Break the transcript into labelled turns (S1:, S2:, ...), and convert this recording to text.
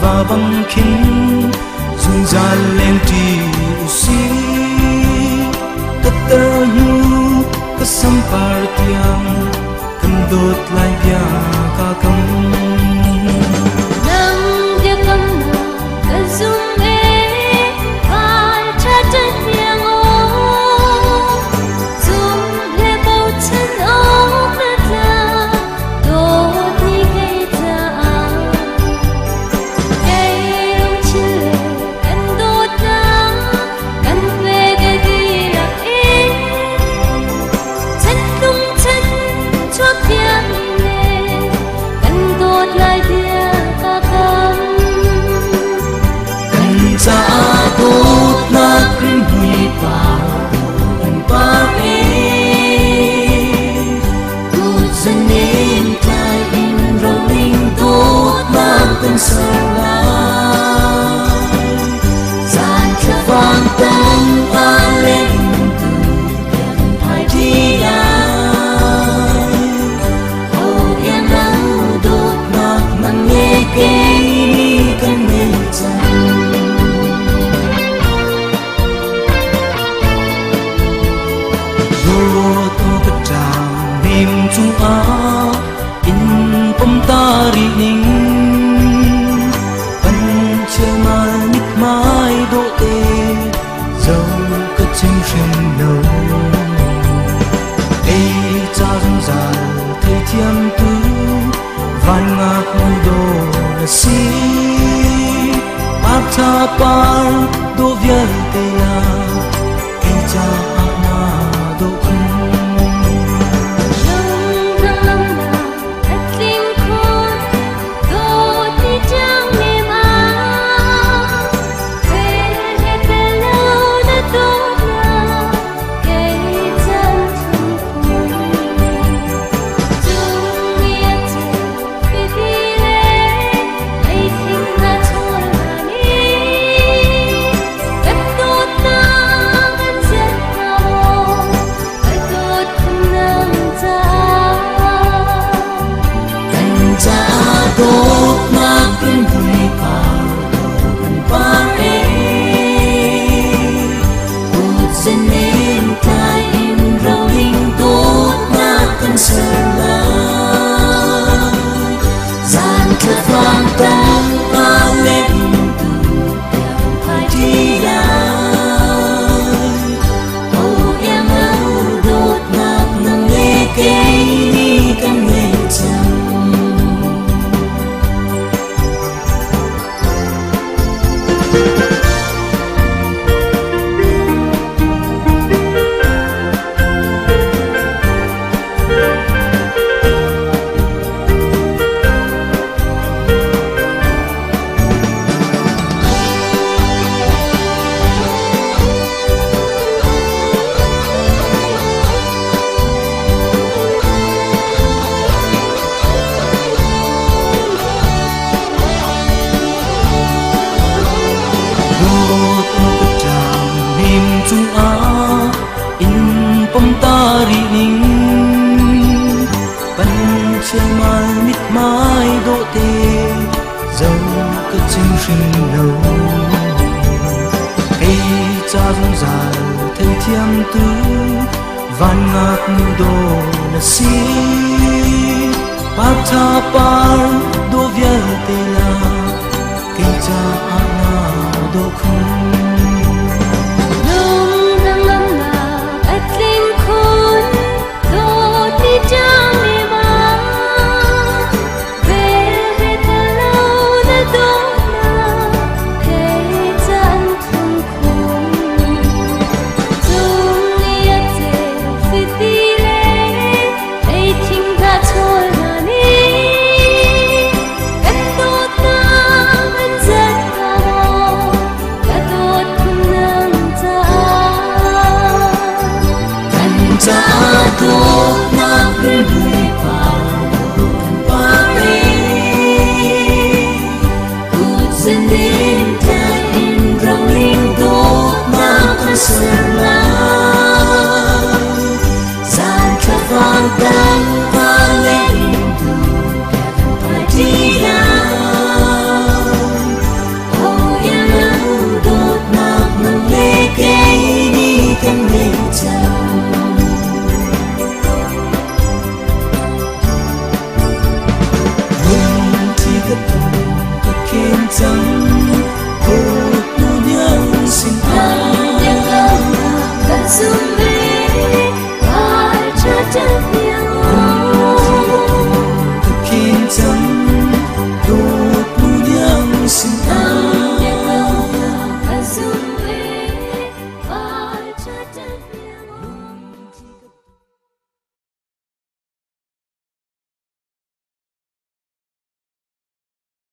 S1: và băng khinh dùng ra lên tri usi tatamu kesampar tiang kendut lai dia kakam
S2: nang dia kamna kazum e al chatan yang o zum le bau chen o mata do ni ke ta e long chile kan do ta kan ve ge gi la e chen tung chen cho tiang le kan do lai dia ka kam
S1: sa tốt na krim hui pa un pa e tu zanin tai in rolling tốt na kan sa la san cha vang tang a lên tu hai đi ai ô yên nắng đốt na mang nghe kê kan nghe chân chung a in pom ta ri ning pan che mai nít mai độ tê dâu cất chim shin nâu ê cha dung già thấy thiam tu van ngạc đồ là si áp cha par do vier tê ya ê cha ana do tốt na krim hui pa un pa e ut zenin tai in rolling tốt na kan sa la zan ka vang tang a lên tu hai đi ai ô em áo đốt na nang nghe kê ni kan nghe chân chung a in pom ta ri ning pan che mai nít mai độ tê dâu cất chim shin nâu ê cha dung già thấy thiam tu van ngạc đồ là si pa tha par do vier tê la cây cha ana do không tốt na krim hui pa un pa e ut zenin tai in rolling tốt na kan sa la zan ka vang tang a lên tu hai đi ai khen trắng